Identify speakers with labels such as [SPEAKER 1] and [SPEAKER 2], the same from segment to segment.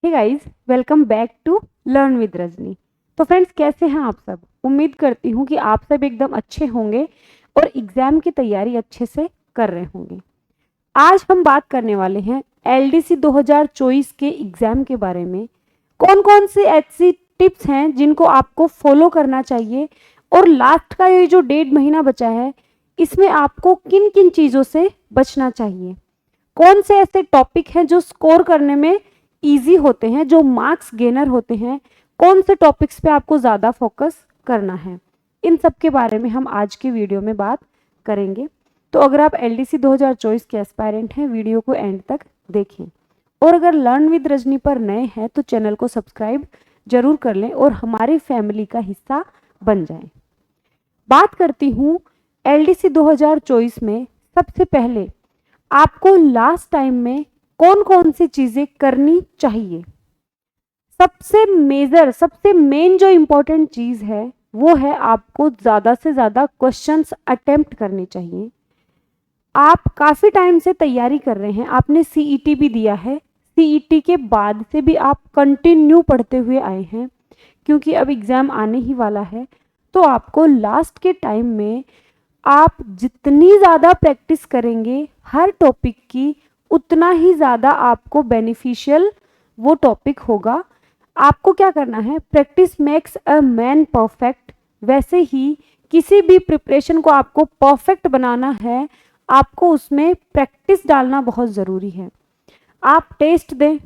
[SPEAKER 1] Hey guys, welcome back to learn with Rajni. तो friends, कैसे हैं आप सब? उम्मीद करती हूँ कि आप सब एकदम अच्छे होंगे और एग्जाम की तैयारी अच्छे से कर रहे होंगे। आज हम बात करने वाले हैं एलडीसी 2024 के एग्जाम के बारे में। कौन कौन से ऐसी टिप्स हैं जिनको आपको फॉलो करना चाहिए और लास्ट का ये जो 1.5 महीना बचा है इसमें आपको किन किन चीज़ों से बचना चाहिए। कौन से ऐसे टॉपिक हैं जो स्कोर करने में इजी होते हैं, जो मार्क्स गेनर होते हैं, कौन से टॉपिक्स पे आपको ज़्यादा फोकस करना है, इन सब के बारे में हम आज की वीडियो में बात करेंगे। तो अगर आप एलडीसी 2024 के एस्पायरेंट हैं, वीडियो को एंड तक देखें। और अगर लर्न विद रजनी पर नए हैं तो चैनल को सब्सक्राइब जरूर कर लें और हमारी फैमिली का हिस्सा बन जाएं। बात करती हूँ एलडीसी 2024 में। सबसे पहले आपको लास्ट टाइम में कौन कौन सी चीजें करनी चाहिए। सबसे मेन जो इंपॉर्टेंट चीज है वो है आपको ज्यादा से ज्यादा क्वेश्चंस अटेम्प्ट करने चाहिए। आप काफी टाइम से तैयारी कर रहे हैं, आपने सीईटी भी दिया है, सीईटी के बाद से भी आप कंटिन्यू पढ़ते हुए आए हैं क्योंकि अब एग्जाम आने ही वाला है। तो आपको लास्ट के टाइम में आप जितनी ज़्यादा प्रैक्टिस करेंगे हर टॉपिक की, उतना ही ज़्यादा आपको बेनिफिशियल वो टॉपिक होगा। आपको क्या करना है, practice makes a man perfect. वैसे ही किसी भी प्रिपरेशन को आपको परफेक्ट बनाना है, आपको उसमें प्रैक्टिस डालना बहुत ज़रूरी है। आप टेस्ट दें,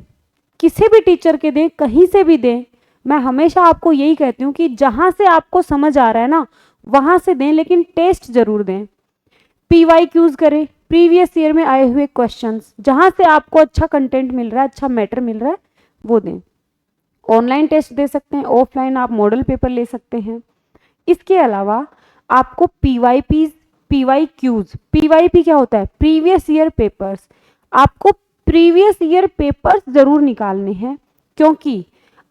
[SPEAKER 1] किसी भी टीचर के दें, कहीं से भी दें, मैं हमेशा आपको यही कहती हूँ कि जहाँ से आपको समझ आ रहा है ना वहाँ से दें, लेकिन टेस्ट जरूर दें। PYQs करें, प्रीवियस ईयर में आए हुए क्वेश्चंस, जहाँ से आपको अच्छा कंटेंट मिल रहा है, अच्छा मैटर मिल रहा है, वो दें। ऑनलाइन टेस्ट दे सकते हैं, ऑफलाइन आप मॉडल पेपर ले सकते हैं। इसके अलावा आपको PYQs, PYP क्या होता है, प्रीवियस ईयर पेपर्स, आपको प्रीवियस ईयर पेपर्स जरूर निकालने हैं क्योंकि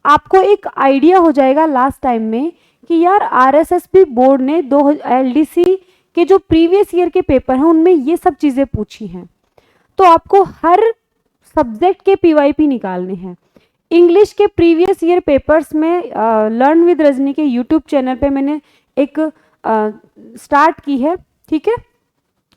[SPEAKER 1] आपको एक आइडिया हो जाएगा लास्ट टाइम में कि यार RSSB बोर्ड ने LDC के जो प्रीवियस ईयर के पेपर हैं उनमें ये सब चीज़ें पूछी हैं। तो आपको हर सब्जेक्ट के PYP निकालने हैं। इंग्लिश के प्रीवियस ईयर पेपर्स में लर्न विद रजनी के यूट्यूब चैनल पे मैंने एक स्टार्ट की है, ठीक है,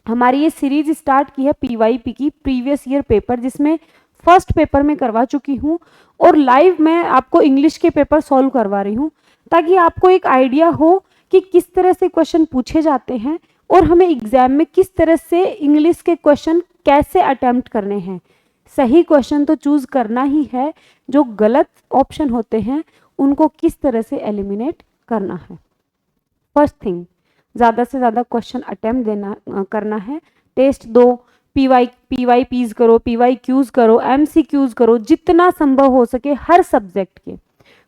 [SPEAKER 1] हमारी ये सीरीज स्टार्ट की है PYP की, प्रीवियस ईयर पेपर, जिसमें फर्स्ट पेपर में करवा चुकी हूँ और लाइव मैं आपको इंग्लिश के पेपर सॉल्व करवा रही हूँ ताकि आपको एक आइडिया हो कि किस तरह से क्वेश्चन पूछे जाते हैं और हमें एग्जाम में किस तरह से इंग्लिश के क्वेश्चन कैसे अटेम्प्ट करने हैं। सही क्वेश्चन तो चूज करना ही है, जो गलत ऑप्शन होते हैं उनको किस तरह से एलिमिनेट करना है। फर्स्ट थिंग, ज़्यादा से ज़्यादा क्वेश्चन अटेम्प्ट करना है। टेस्ट दो, PYPs करो, PYQs करो, MCQs करो, जितना संभव हो सके हर सब्जेक्ट के।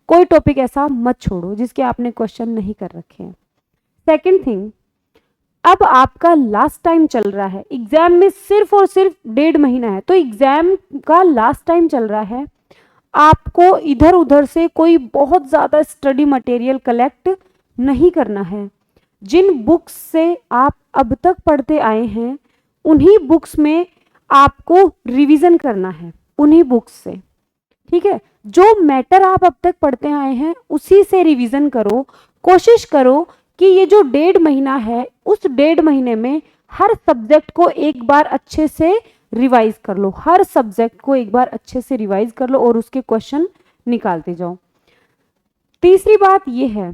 [SPEAKER 1] कोई टॉपिक ऐसा मत छोड़ो जिसके आपने क्वेश्चन नहीं कर रखे हैं। सेकंड थिंग, अब आपका लास्ट टाइम चल रहा है, एग्जाम में सिर्फ और सिर्फ 1.5 महीना है, तो एग्जाम का लास्ट टाइम चल रहा है। आपको इधर उधर से कोई बहुत ज़्यादा स्टडी मटेरियल कलेक्ट नहीं करना है। जिन बुक्स से आप अब तक पढ़ते आए हैं उन्हीं बुक्स में आपको रिवीजन करना है, उन्हीं बुक्स से, ठीक है। जो मैटर आप अब तक पढ़ते आए हैं उसी से रिवीजन करो। कोशिश करो कि ये जो 1.5 महीना है उस 1.5 महीने में हर सब्जेक्ट को एक बार अच्छे से रिवाइज कर लो, हर सब्जेक्ट को एक बार अच्छे से रिवाइज कर लो और उसके क्वेश्चन निकालते जाओ। तीसरी बात यह है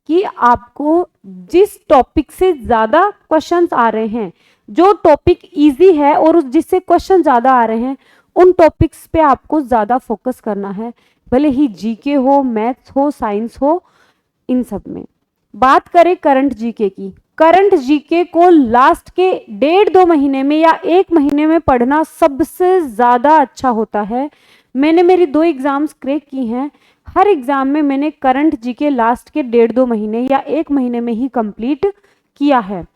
[SPEAKER 1] कि आपको जिस टॉपिक से ज्यादा क्वेश्चंस आ रहे हैं, जो टॉपिक इजी है और जिससे क्वेश्चन ज्यादा आ रहे हैं, उन टॉपिक्स पे आपको ज्यादा फोकस करना है, भले ही जीके हो, मैथ्स हो, साइंस हो, इन सब में। बात करें करंट जीके की, करंट जीके को लास्ट के 1.5-2 महीने में या 1 महीने में पढ़ना सबसे ज्यादा अच्छा होता है। मैंने मेरी 2 एग्जाम्स क्रैक की हैं, हर एग्जाम में मैंने करंट जीके लास्ट के 1.5-2 महीने या 1 महीने में ही कंप्लीट किया है,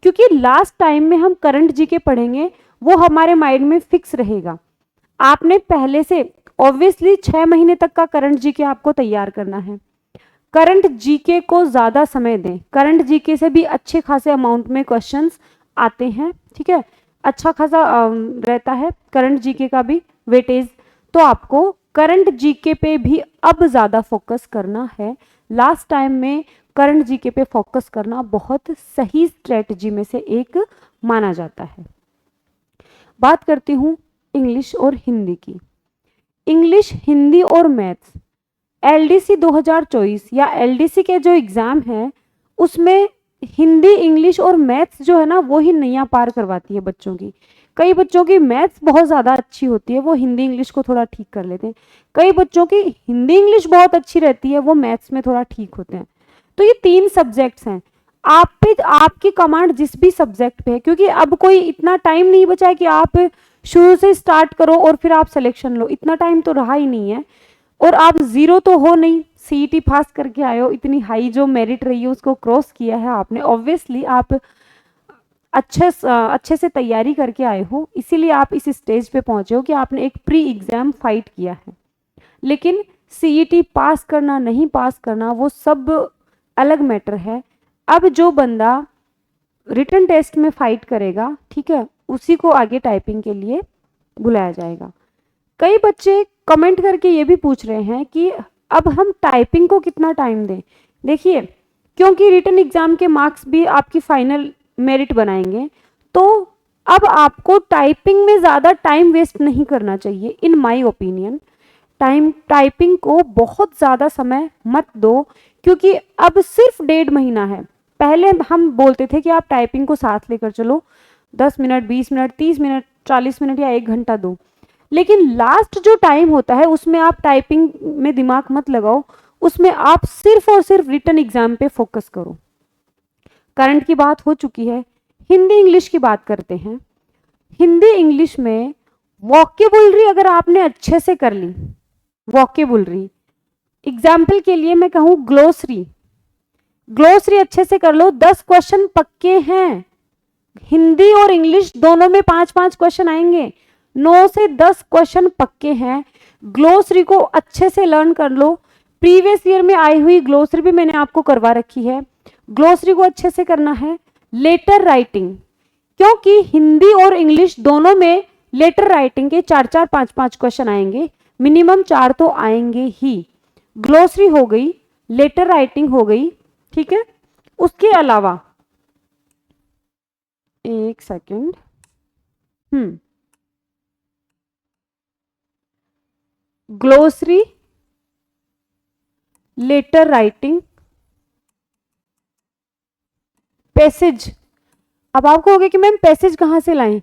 [SPEAKER 1] क्योंकि लास्ट टाइम में हम करंट जीके पढ़ेंगे वो हमारे माइंड में फिक्स रहेगा। आपने पहले से ऑब्वियसली 6 महीने तक का करंट जीके आपको तैयार करना है। करंट जीके को ज्यादा समय दें, करंट जीके से भी अच्छे खासे अमाउंट में क्वेश्चंस आते हैं, ठीक है, अच्छा खासा रहता है करंट जीके का भी वेटेज। तो आपको करंट जीके पे भी अब ज़्यादा फोकस करना है। लास्ट टाइम में करंट जीके पे फोकस करना बहुत सही स्ट्रेटजी में से एक माना जाता है। बात करती हूँ इंग्लिश और हिंदी की। इंग्लिश, हिंदी और मैथ्स एलडीसी 2024 या एलडीसी के जो एग्ज़ाम है उसमें हिंदी, इंग्लिश और मैथ्स जो है ना वो ही नैया पार करवाती है बच्चों की। कई बच्चों की मैथ्स बहुत ज़्यादा अच्छी होती है, वो हिंदी इंग्लिश को थोड़ा ठीक कर लेते हैं। कई बच्चों की हिंदी इंग्लिश बहुत अच्छी रहती है, वो मैथ्स में थोड़ा ठीक होते हैं। तो ये 3 सब्जेक्ट्स हैं। आप पे आपकी कमांड जिस भी सब्जेक्ट पे है, क्योंकि अब कोई इतना टाइम नहीं बचा है कि आप शुरू से स्टार्ट करो और फिर आप सिलेक्शन लो, इतना टाइम तो रहा ही नहीं है। और आप जीरो तो हो नहीं, सीईटी पास करके आए हो, इतनी हाई जो मेरिट रही है उसको क्रॉस किया है आपने, ऑब्वियसली आप अच्छे से तैयारी करके आए हो, इसीलिए आप इस स्टेज पे पहुंचे हो कि आपने एक प्री एग्जाम फाइट किया है। लेकिन सीईटी पास करना नहीं पास करना वो सब अलग मैटर है। अब जो बंदा रिटन टेस्ट में फाइट करेगा, ठीक है, उसी को आगे टाइपिंग के लिए बुलाया जाएगा। कई बच्चे कमेंट करके ये भी पूछ रहे हैं कि अब हम टाइपिंग को कितना टाइम दें। देखिए, क्योंकि रिटन एग्जाम के मार्क्स भी आपकी फाइनल मेरिट बनाएंगे, तो अब आपको टाइपिंग में ज़्यादा टाइम वेस्ट नहीं करना चाहिए। इन माय ओपिनियन टाइपिंग को बहुत ज़्यादा समय मत दो, क्योंकि अब सिर्फ 1.5 महीना है। पहले हम बोलते थे कि आप टाइपिंग को साथ लेकर चलो, 10 मिनट, 20 मिनट, 30 मिनट, 40 मिनट या 1 घंटा दो। लेकिन लास्ट जो टाइम होता है उसमें आप टाइपिंग में दिमाग मत लगाओ, उसमें आप सिर्फ और सिर्फ रिटन एग्जाम पे फोकस करो। करंट की बात हो चुकी है, हिंदी इंग्लिश की बात करते हैं। हिंदी इंग्लिश में वोकेबुलरी अगर आपने अच्छे से कर ली, वोकेबुलरी एग्जाम्पल के लिए मैं कहूँ ग्लोसरी, ग्लोसरी अच्छे से कर लो, 10 क्वेश्चन पक्के हैं। हिंदी और इंग्लिश दोनों में 5-5 क्वेश्चन आएंगे, 9 से 10 क्वेश्चन पक्के हैं। ग्लोसरी को अच्छे से लर्न कर लो। प्रीवियस ईयर में आई हुई ग्लोसरी भी मैंने आपको करवा रखी है, ग्लोसरी को अच्छे से करना है। लेटर राइटिंग, क्योंकि हिंदी और इंग्लिश दोनों में लेटर राइटिंग के 4-4, 5-5 क्वेश्चन आएंगे, मिनिमम 4 तो आएंगे ही। ग्लोसरी हो गई, लेटर राइटिंग हो गई, ठीक है। उसके अलावा एक second, glossary, letter writing, passage. अब आपको होगा कि मैम पैसेज कहां से लाएं?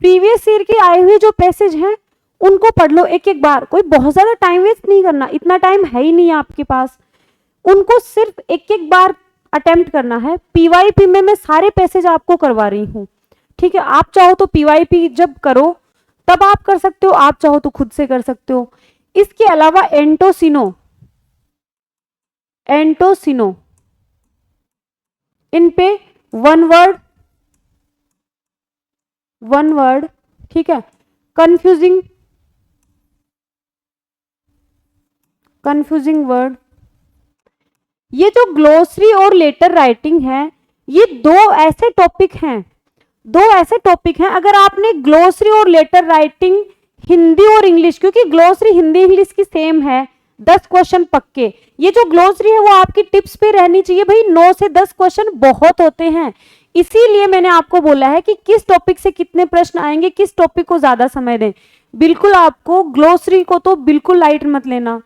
[SPEAKER 1] प्रीवियस ईयर के आए हुए जो पैसेज हैं उनको पढ़ लो एक एक बार, कोई बहुत ज्यादा टाइम वेस्ट नहीं करना, इतना टाइम है ही नहीं आपके पास। उनको सिर्फ एक एक बार अटेम्प्ट करना है। पीवाईपी में मैं सारे पैसेज आपको करवा रही हूँ, ठीक है। आप चाहो तो पीवाईपी जब करो तब आप कर सकते हो, आप चाहो तो खुद से कर सकते हो। इसके अलावा एंटोसिनो, एंटोसिनो, इन पे वन वर्ड, ठीक है। कंफ्यूजिंग वर्ड, ये जो ग्लोसरी और लेटर राइटिंग है, ये दो ऐसे टॉपिक हैं, अगर आपने ग्लोसरी और लेटर राइटिंग हिंदी और इंग्लिश, क्योंकि ग्लोसरी हिंदी इंग्लिश की सेम है, 10 क्वेश्चन पक्के। ये जो ग्लोसरी है वो आपकी टिप्स पे रहनी चाहिए भाई, 9 से 10 क्वेश्चन बहुत होते हैं। इसीलिए मैंने आपको बोला है कि किस टॉपिक से कितने प्रश्न आएंगे, किस टॉपिक को ज्यादा समय दें। बिल्कुल आपको ग्लोसरी को तो बिल्कुल लाइट मत लेना,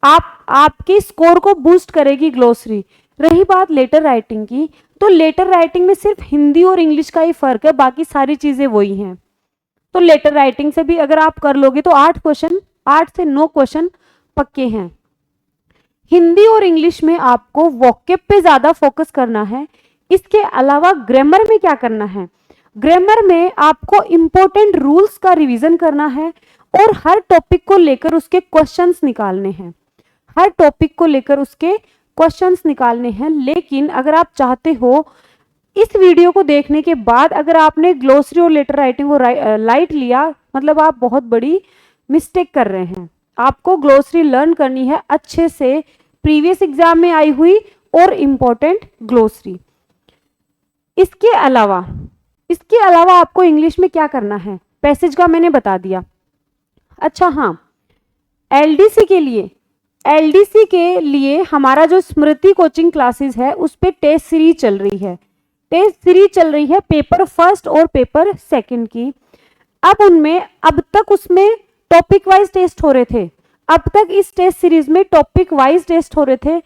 [SPEAKER 1] आपके स्कोर को बूस्ट करेगी ग्लोसरी। रही बात लेटर राइटिंग की, तो लेटर राइटिंग में सिर्फ हिंदी और इंग्लिश का ही फर्क है, बाकी सारी चीजें वही हैं। तो लेटर राइटिंग से भी अगर आप कर लोगे तो 8 से 9 क्वेश्चन पक्के हैं। हिंदी और इंग्लिश में आपको वोकेब पे ज्यादा फोकस करना है। इसके अलावा ग्रामर में क्या करना है? ग्रामर में आपको इंपॉर्टेंट रूल्स का रिवीजन करना है और हर टॉपिक को लेकर उसके क्वेश्चंस निकालने हैं, हर टॉपिक को लेकर उसके क्वेश्चंस निकालने हैं। लेकिन अगर आप चाहते हो, इस वीडियो को देखने के बाद अगर आपने ग्लोसरी और लेटर राइटिंग को लाइट लिया, मतलब आप बहुत बड़ी मिस्टेक कर रहे हैं। आपको ग्लोसरी लर्न करनी है अच्छे से, प्रीवियस एग्जाम में आई हुई और इंपॉर्टेंट ग्लोसरी। इसके अलावा आपको इंग्लिश में क्या करना है? पैसेज का मैंने बता दिया। अच्छा हाँ, एलडीसी के लिए हमारा जो स्मृति कोचिंग क्लासेस है उस पे टेस्ट सीरीज चल रही है। टेस्ट सीरीज चल रही है पेपर फर्स्ट और पेपर सेकंड की। अब तक उसमें टॉपिक वाइज टेस्ट हो रहे थे। अब तक इस टेस्ट सीरीज में टॉपिक वाइज टेस्ट हो रहे थे।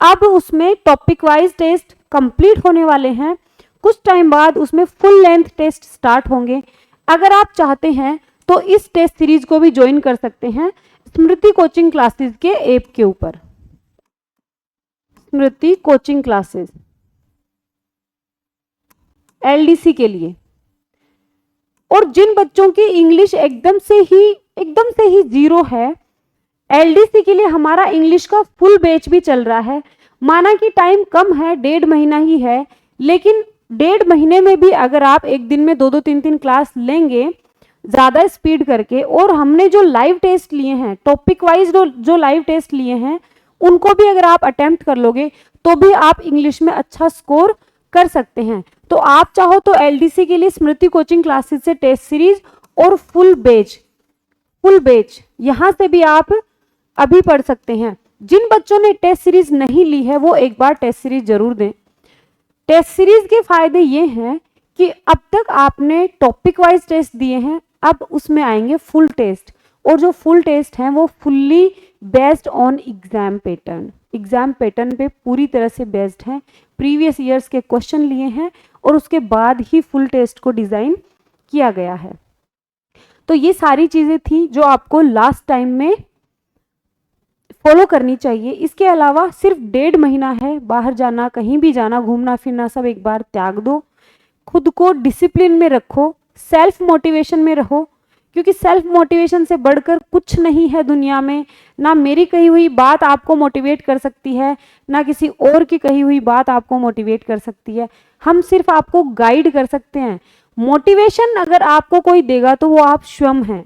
[SPEAKER 1] अब उसमें टॉपिक वाइज टेस्ट कंप्लीट होने वाले हैं। कुछ टाइम बाद उसमें फुल लेंथ टेस्ट स्टार्ट होंगे। अगर आप चाहते हैं तो इस टेस्ट सीरीज को भी ज्वाइन कर सकते हैं स्मृति कोचिंग क्लासेस के ऐप के ऊपर। स्मृति कोचिंग क्लासेस एलडीसी के लिए। और जिन बच्चों की इंग्लिश एकदम से ही जीरो है, एलडीसी के लिए हमारा इंग्लिश का फुल बैच भी चल रहा है। माना कि टाइम कम है, 1.5 महीना ही है, लेकिन 1.5 महीने में भी अगर आप एक दिन में 2-2 3-3 क्लास लेंगे ज़्यादा स्पीड करके, और हमने जो लाइव टेस्ट लिए हैं, टॉपिक वाइज जो लाइव टेस्ट लिए हैं, उनको भी अगर आप अटेम्प्ट कर लोगे तो भी आप इंग्लिश में अच्छा स्कोर कर सकते हैं। तो आप चाहो तो एलडीसी के लिए स्मृति कोचिंग क्लासेस से टेस्ट सीरीज और फुल बैच यहाँ से भी आप अभी पढ़ सकते हैं। जिन बच्चों ने टेस्ट सीरीज नहीं ली है वो एक बार टेस्ट सीरीज जरूर दें। टेस्ट सीरीज के फायदे ये हैं कि अब तक आपने टॉपिक वाइज टेस्ट दिए हैं, अब उसमें आएंगे फुल टेस्ट, और जो फुल टेस्ट हैं वो fully based on exam pattern पे पूरी तरह से बेस्ड हैं। प्रीवियस ईयर्स के क्वेश्चन लिए हैं और उसके बाद ही फुल टेस्ट को डिज़ाइन किया गया है। तो ये सारी चीज़ें थी जो आपको लास्ट टाइम में फॉलो करनी चाहिए। इसके अलावा सिर्फ 1.5 महीना है, बाहर जाना, कहीं भी जाना, घूमना फिरना सब एक बार त्याग दो। खुद को डिसिप्लिन में रखो, सेल्फ मोटिवेशन में रहो, क्योंकि सेल्फ मोटिवेशन से बढ़कर कुछ नहीं है दुनिया में। ना मेरी कही हुई बात आपको मोटिवेट कर सकती है, ना किसी और की कही हुई बात आपको मोटिवेट कर सकती है। हम सिर्फ आपको गाइड कर सकते हैं। मोटिवेशन अगर आपको कोई देगा तो वो आप स्वयं हैं।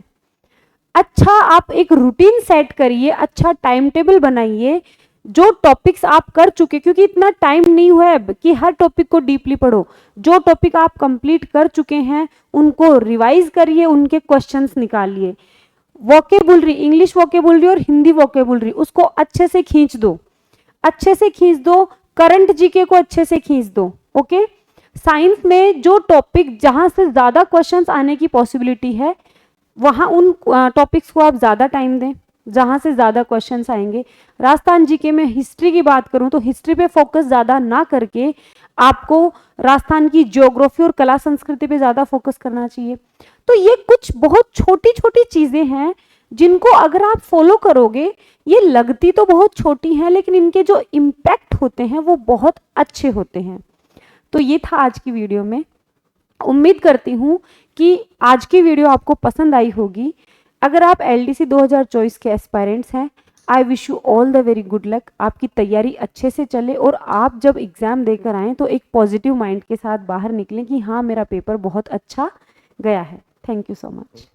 [SPEAKER 1] अच्छा, आप एक रूटीन सेट करिए, अच्छा टाइम टेबल बनाइए, जो टॉपिक्स आप कर चुके, क्योंकि इतना टाइम नहीं हुआ है कि हर टॉपिक को डीपली पढ़ो। जो टॉपिक आप कंप्लीट कर चुके हैं उनको रिवाइज करिए, उनके क्वेश्चंस निकालिए। वोकेबुलरी, इंग्लिश वोकेबुलरी और हिंदी वोकेबुलरी, उसको अच्छे से खींच दो। करंट जीके को अच्छे से खींच दो। ओके, साइंस में जो टॉपिक जहां से ज्यादा क्वेश्चंस आने की पॉसिबिलिटी है वहां उन टॉपिक्स को आप ज्यादा टाइम दें जहां से ज्यादा क्वेश्चंस आएंगे। राजस्थान जीके में हिस्ट्री की बात करूं तो हिस्ट्री पे फोकस ज्यादा ना करके आपको राजस्थान की ज्योग्राफी और कला संस्कृति पे ज्यादा फोकस करना चाहिए। तो ये कुछ बहुत छोटी छोटी चीजें हैं जिनको अगर आप फॉलो करोगे, ये लगती तो बहुत छोटी हैं लेकिन इनके जो इम्पैक्ट होते हैं वो बहुत अच्छे होते हैं। तो ये था आज की वीडियो में। उम्मीद करती हूँ कि आज की वीडियो आपको पसंद आई होगी। अगर आप एलडीसी 2024 के एस्पायरेंट्स हैं, I wish you all the very good luck. आपकी तैयारी अच्छे से चले और आप जब एग्ज़ाम देकर आएँ तो एक पॉजिटिव माइंड के साथ बाहर निकलें कि हाँ, मेरा पेपर बहुत अच्छा गया है। Thank you so much.